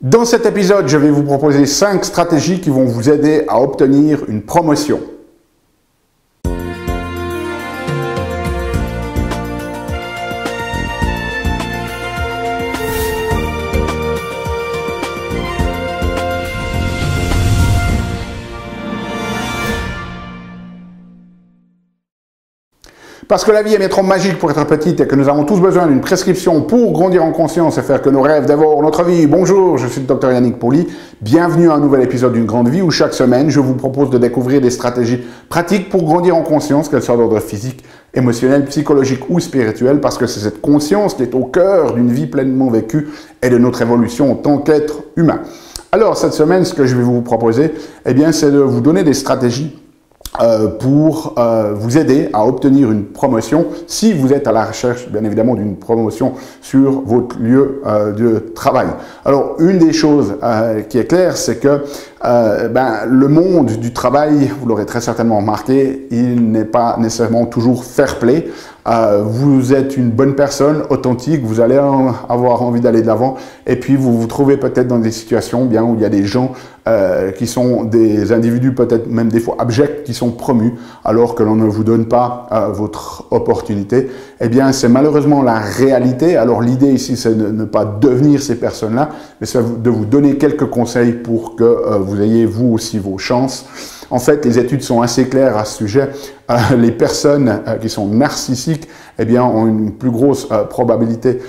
Dans cet épisode, je vais vous proposer 5 stratégies qui vont vous aider à obtenir une promotion. Parce que la vie est trop magique pour être petite et que nous avons tous besoin d'une prescription pour grandir en conscience et faire que nos rêves dévorent notre vie. Bonjour, je suis le Dr Yannick Pauly. Bienvenue à un nouvel épisode d'une grande vie où chaque semaine, je vous propose de découvrir des stratégies pratiques pour grandir en conscience, qu'elles soient d'ordre physique, émotionnel, psychologique ou spirituel, parce que c'est cette conscience qui est au cœur d'une vie pleinement vécue et de notre évolution en tant qu'être humain. Alors, cette semaine, ce que je vais vous proposer, c'est de vous donner des stratégies pour vous aider à obtenir une promotion si vous êtes à la recherche, bien évidemment, d'une promotion sur votre lieu de travail. Alors, une des choses qui est claire, c'est que le monde du travail, vous l'aurez très certainement remarqué, il n'est pas nécessairement toujours fair-play. Vous êtes une bonne personne, authentique, vous allez avoir envie d'aller de l'avant et puis vous vous trouvez peut-être dans des situations où il y a des gens qui sont des individus peut-être même des fois abjects qui sont promus alors que l'on ne vous donne pas votre opportunité. C'est malheureusement la réalité. Alors l'idée ici, c'est de ne pas devenir ces personnes-là, mais c'est de vous donner quelques conseils pour que vous ayez vous aussi vos chances. En fait, les études sont assez claires à ce sujet. Les personnes qui sont narcissiques ont une plus grosse probabilité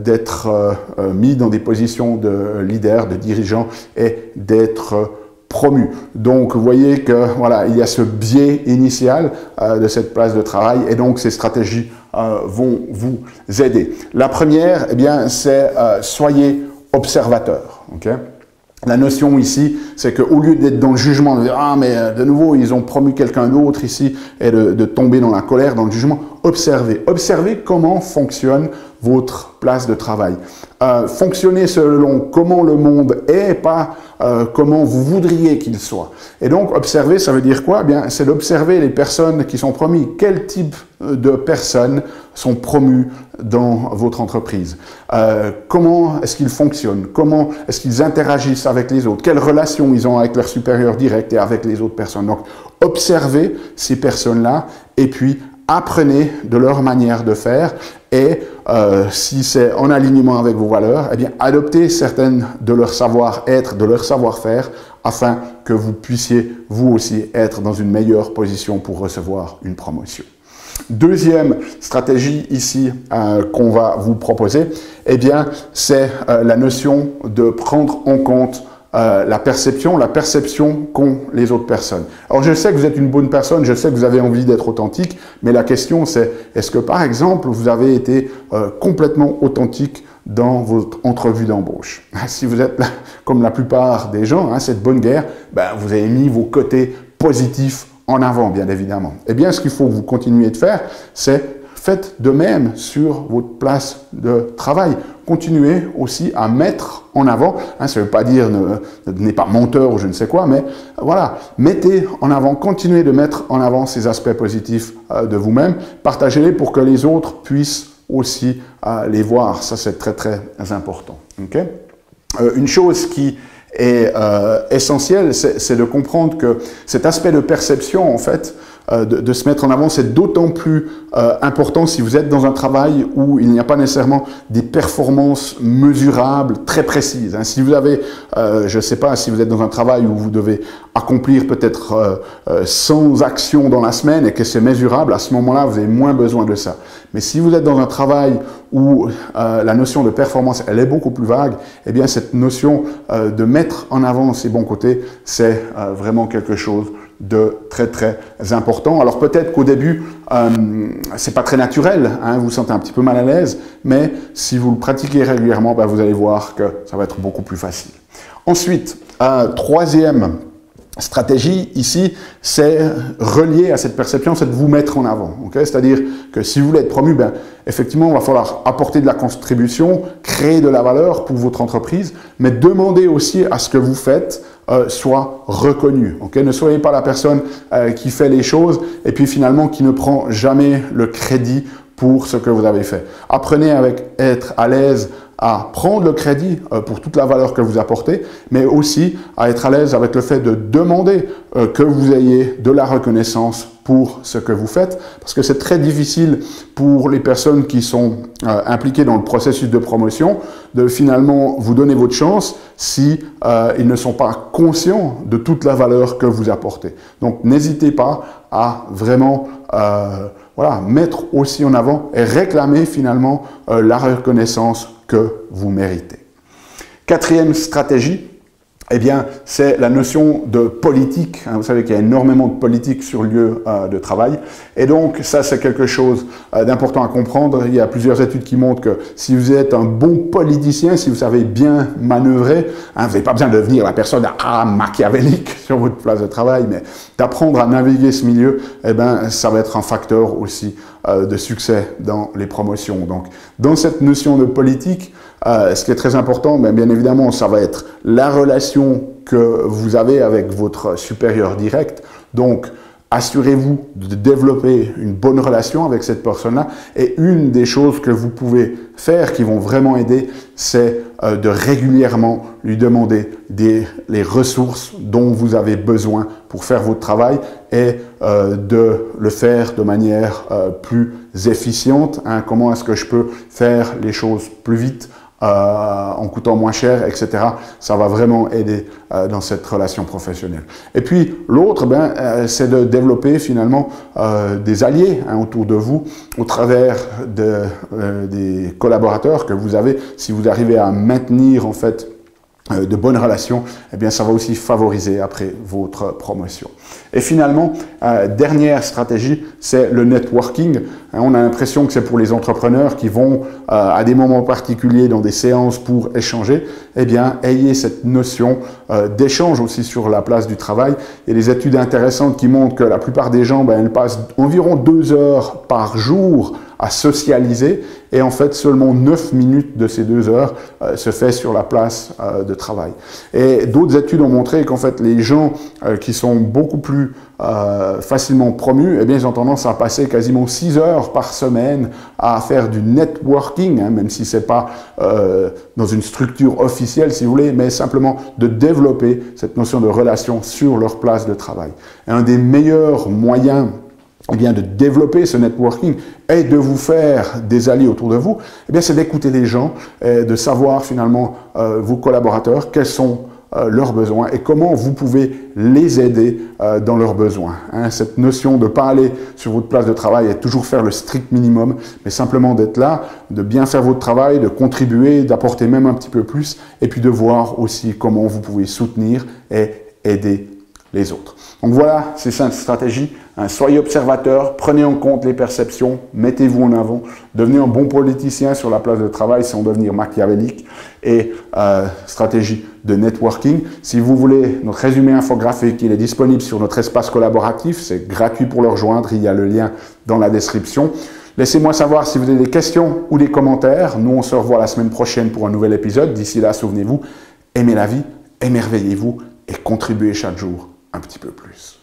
d'être mis dans des positions de leader, de dirigeant et d'être promus. Donc, vous voyez que voilà, il y a ce biais initial de cette place de travail et donc ces stratégies vont vous aider. La première, c'est soyez observateur. Okay? La notion ici, c'est qu'au lieu d'être dans le jugement, de dire « Ah, mais de nouveau, ils ont promu quelqu'un d'autre ici » et de tomber dans la colère, dans le jugement, observez. Observez comment fonctionne votre place de travail. Fonctionnez selon comment le monde est, pas comment vous voudriez qu'il soit. Et donc, observer, ça veut dire quoi? C'est d'observer les personnes qui sont promues. Quel type de personnes sont promues dans votre entreprise? Comment est-ce qu'ils fonctionnent? Comment est-ce qu'ils interagissent avec les autres? Quelles relations ils ont avec leurs supérieurs directs et avec les autres personnes? Donc, observez ces personnes-là et puis apprenez de leur manière de faire et si c'est en alignement avec vos valeurs, adoptez certaines de leur savoir-être, de leur savoir-faire afin que vous puissiez vous aussi être dans une meilleure position pour recevoir une promotion. Deuxième stratégie ici qu'on va vous proposer, c'est la notion de prendre en compte la perception qu'ont les autres personnes. Alors je sais que vous êtes une bonne personne, je sais que vous avez envie d'être authentique, mais la question c'est, est-ce que par exemple vous avez été complètement authentique dans votre entrevue d'embauche? Si vous êtes là, comme la plupart des gens, cette bonne guerre, vous avez mis vos côtés positifs en avant, bien évidemment. Ce qu'il faut que vous continuiez de faire, c'est faites de même sur votre place de travail. Continuez aussi à mettre en avant, ça ne veut pas dire ne devenez pas menteur ou je ne sais quoi, mais voilà, mettez en avant, continuez de mettre en avant ces aspects positifs de vous-même, partagez-les pour que les autres puissent aussi les voir. Ça, c'est très, très important. Okay? Une chose qui est essentielle, c'est de comprendre que cet aspect de perception, en fait, de se mettre en avant, c'est d'autant plus important si vous êtes dans un travail où il n'y a pas nécessairement des performances mesurables très précises. Si vous avez, je ne sais pas, si vous êtes dans un travail où vous devez accomplir peut-être 100 actions dans la semaine et que c'est mesurable, à ce moment-là, vous avez moins besoin de ça. Mais si vous êtes dans un travail où la notion de performance, elle est beaucoup plus vague, cette notion de mettre en avant ses bons côtés, c'est vraiment quelque chose de très très important. Alors peut-être qu'au début, c'est pas très naturel, vous vous sentez un petit peu mal à l'aise, mais si vous le pratiquez régulièrement, vous allez voir que ça va être beaucoup plus facile. Ensuite, troisième stratégie ici, c'est relié à cette perception, c'est de vous mettre en avant. Okay? C'est-à-dire que si vous voulez être promu, effectivement, il va falloir apporter de la contribution, créer de la valeur pour votre entreprise, mais demandez aussi à ce que vous faites soit reconnu. Okay? Ne soyez pas la personne qui fait les choses et puis finalement qui ne prend jamais le crédit pour ce que vous avez fait. Apprenez à être à l'aise à prendre le crédit pour toute la valeur que vous apportez, mais aussi à être à l'aise avec le fait de demander que vous ayez de la reconnaissance pour ce que vous faites, parce que c'est très difficile pour les personnes qui sont impliquées dans le processus de promotion de finalement vous donner votre chance si ils ne sont pas conscients de toute la valeur que vous apportez. Donc n'hésitez pas à vraiment mettre aussi en avant et réclamer finalement la reconnaissance que vous méritez. Quatrième stratégie, eh bien, c'est la notion de politique. Vous savez qu'il y a énormément de politique sur le lieu de travail. Et donc, ça, c'est quelque chose d'important à comprendre. Il y a plusieurs études qui montrent que si vous êtes un bon politicien, si vous savez bien manœuvrer, vous n'avez pas besoin de devenir la personne machiavélique sur votre place de travail, mais d'apprendre à naviguer ce milieu, eh bien, ça va être un facteur aussi de succès dans les promotions. Donc, dans cette notion de politique, ce qui est très important, bien évidemment, ça va être la relation que vous avez avec votre supérieur direct. Donc, assurez-vous de développer une bonne relation avec cette personne-là. Et une des choses que vous pouvez faire qui vont vraiment aider, c'est de régulièrement lui demander les ressources dont vous avez besoin pour faire votre travail et de le faire de manière plus efficiente. Comment est-ce que je peux faire les choses plus vite en coûtant moins cher, etc. Ça va vraiment aider dans cette relation professionnelle. Et puis l'autre, c'est de développer finalement des alliés autour de vous au travers des collaborateurs que vous avez. Si vous arrivez à maintenir en fait de bonnes relations, eh bien ça va aussi favoriser après votre promotion. Et finalement, dernière stratégie, c'est le networking. On a l'impression que c'est pour les entrepreneurs qui vont à des moments particuliers dans des séances pour échanger. Eh bien, ayez cette notion d'échange aussi sur la place du travail. Il y a des études intéressantes qui montrent que la plupart des gens, elles passent environ 2 heures par jour à socialiser et en fait seulement 9 minutes de ces 2 heures se fait sur la place de travail. Et d'autres études ont montré qu'en fait les gens qui sont beaucoup plus facilement promus, eh bien ils ont tendance à passer quasiment 6 heures par semaine à faire du networking, même si c'est pas dans une structure officielle si vous voulez, mais simplement de développer cette notion de relation sur leur place de travail. Et un des meilleurs moyens de développer ce networking et de vous faire des alliés autour de vous, c'est d'écouter les gens, et de savoir finalement vos collaborateurs, quels sont leurs besoins et comment vous pouvez les aider dans leurs besoins. Cette notion de ne pas aller sur votre place de travail et toujours faire le strict minimum, mais simplement d'être là, de bien faire votre travail, de contribuer, d'apporter même un petit peu plus, et puis de voir aussi comment vous pouvez soutenir et aider les autres. Donc voilà, c'est ça une stratégie. Soyez observateur, prenez en compte les perceptions, mettez-vous en avant, devenez un bon politicien sur la place de travail sans devenir machiavélique et stratégie de networking. Si vous voulez notre résumé infographique, il est disponible sur notre espace collaboratif, c'est gratuit pour le rejoindre, il y a le lien dans la description. Laissez-moi savoir si vous avez des questions ou des commentaires. Nous, on se revoit la semaine prochaine pour un nouvel épisode. D'ici là, souvenez-vous, aimez la vie, émerveillez-vous et contribuez chaque jour un petit peu plus.